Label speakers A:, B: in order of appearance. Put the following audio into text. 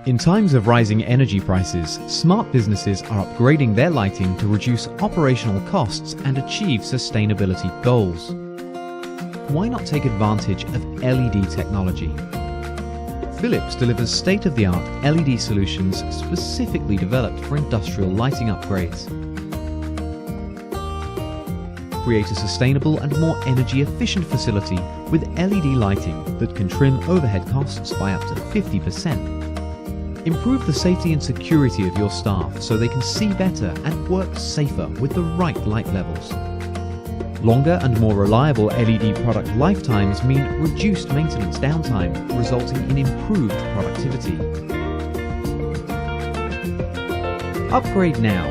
A: In times of rising energy prices, smart businesses are upgrading their lighting to reduce operational costs and achieve sustainability goals. Why not take advantage of LED technology? Philips delivers state-of-the-art LED solutions specifically developed for industrial lighting upgrades. Create a sustainable and more energy-efficient facility with LED lighting that can trim overhead costs by up to 50%. Improve the safety and security of your staff so they can see better and work safer with the right light levels. Longer and more reliable LED product lifetimes mean reduced maintenance downtime, resulting in improved productivity. Upgrade now